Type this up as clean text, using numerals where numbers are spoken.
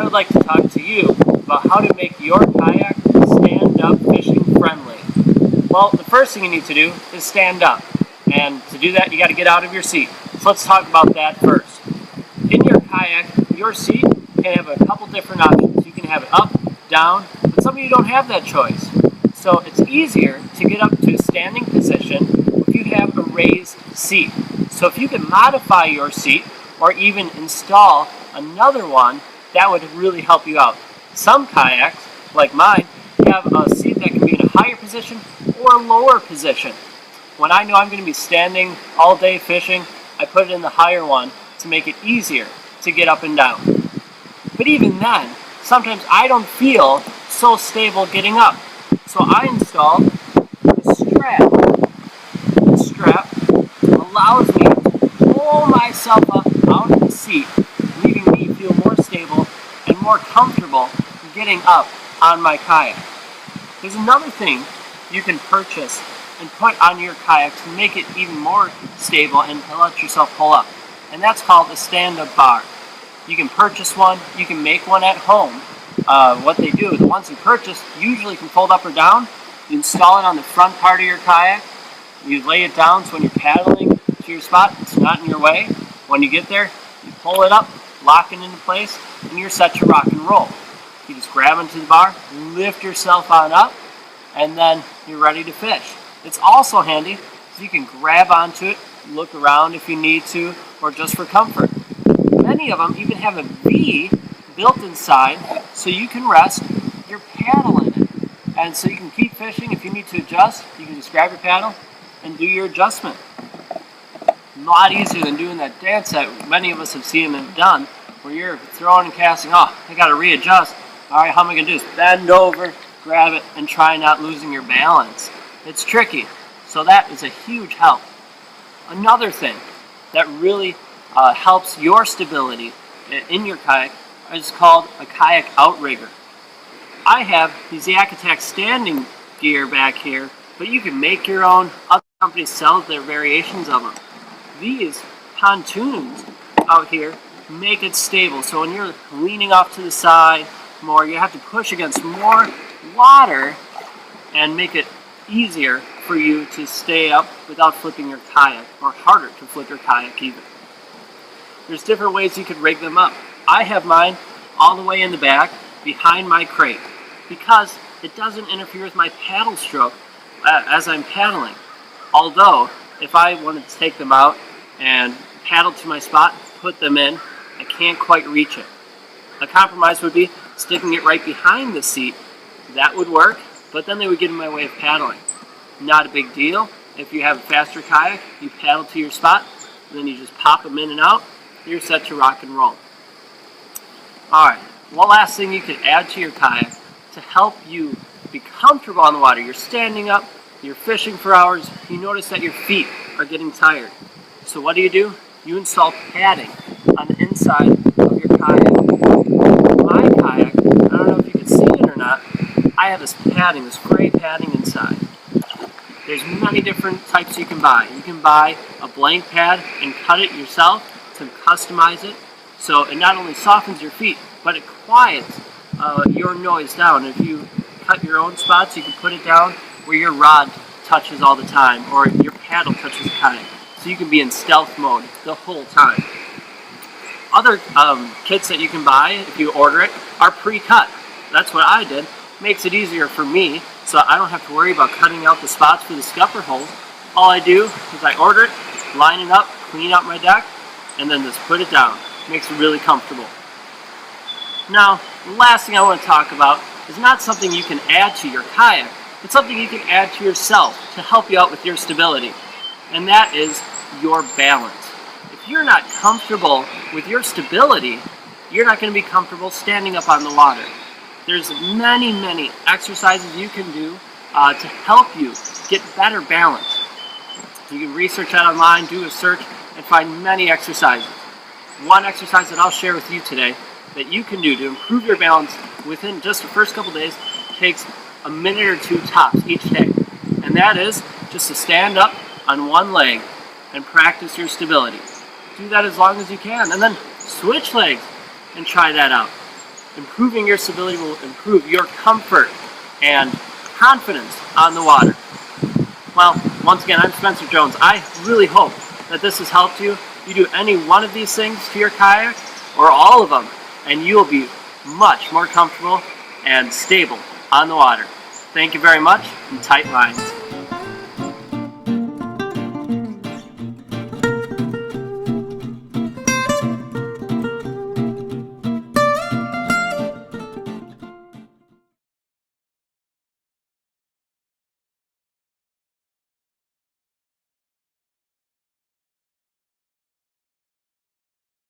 would like to talk to you about how to make your kayak stand-up fishing friendly. Well, the first thing you need to do is stand up. And to do that, you got to get out of your seat. So let's talk about that first. In your kayak, your seat can have a couple different options. You can have it up, down, but some of you don't have that choice. So it's easier to get up to a standing position if you have a raised seat. So if you can modify your seat or even install another one, that would really help you out. Some kayaks, like mine, have a seat that can be in a higher position or a lower position. When I know I'm going to be standing all day fishing, I put it in the higher one to make it easier to get up and down. But even then, sometimes I don't feel so stable getting up. So I installed a strap. The strap allows me to pull myself up out of the seat, leaving me feel more stable and more comfortable getting up on my kayak. There's another thing you can purchase and put on your kayak to make it even more stable and let yourself pull up. And that's called a stand-up bar. You can purchase one, you can make one at home. What they do, the ones you purchase usually can fold up or down. You install it on the front part of your kayak. You lay it down so when you're paddling to your spot, it's not in your way. When you get there, you pull it up, lock it into place, and you're set to rock and roll. You just grab onto the bar, lift yourself on up, and then you're ready to fish. It's also handy so you can grab onto it, look around if you need to, or just for comfort. Many of them even have a V built inside so you can rest your paddle in it. And so you can keep fishing. If you need to adjust, you can just grab your paddle and do your adjustment. A lot easier than doing that dance that many of us have seen and done, where you're throwing and casting, I got to readjust. All right, how am I going to do this? Bend over, grab it, and try not losing your balance. It's tricky. So that is a huge help. Another thing that really helps your stability in your kayak is called a kayak outrigger. I have these Yak Attack standing gear back here, but you can make your own. Other companies sell their variations of them. These pontoons out here make it stable. So when you're leaning off to the side more, you have to push against more water and make it easier for you to stay up without flipping your kayak, or harder to flip your kayak even. There's different ways you could rig them up. I have mine all the way in the back behind my crate because it doesn't interfere with my paddle stroke as I'm paddling. Although, if I wanted to take them out and paddle to my spot, put them in, I can't quite reach it. A compromise would be sticking it right behind the seat. That would work, but then they would get in my way of paddling. Not a big deal. If you have a faster kayak, you paddle to your spot, then you just pop them in and out, you're set to rock and roll. Alright, one last thing you could add to your kayak to help you be comfortable on the water. You're standing up, you're fishing for hours, you notice that your feet are getting tired. So what do? You install padding on the inside of your kayak. My kayak, I don't know if you can see it or not, I have this padding, this gray padding inside. There's many different types you can buy. You can buy a blank pad and cut it yourself to customize it. So it not only softens your feet, but it quiets your noise down. If you cut your own spots, you can put it down where your rod touches all the time, or your paddle touches the kayak. So you can be in stealth mode the whole time. Other kits that you can buy, if you order it, are pre-cut. That's what I did. Makes it easier for me, so I don't have to worry about cutting out the spots for the scupper holes. All I do is I order it, line it up, clean out my deck, and then just put it down. Makes it really comfortable. Now, the last thing I want to talk about is not something you can add to your kayak, but something you can add to yourself to help you out with your stability. And that is your balance. If you're not comfortable with your stability, you're not going to be comfortable standing up on the water. There's many exercises you can do to help you get better balance. You can research that online, do a search, and find many exercises. One exercise that I'll share with you today that you can do to improve your balance within just the first couple days takes a minute or two tops each day. And that is just to stand up on one leg and practice your stability. Do that as long as you can, and then switch legs and try that out. Improving your stability will improve your comfort and confidence on the water. Well, once again, I'm Spencer Jones. I really hope that this has helped you. You do any one of these things to your kayak, or all of them, and you will be much more comfortable and stable on the water. Thank you very much, and tight lines.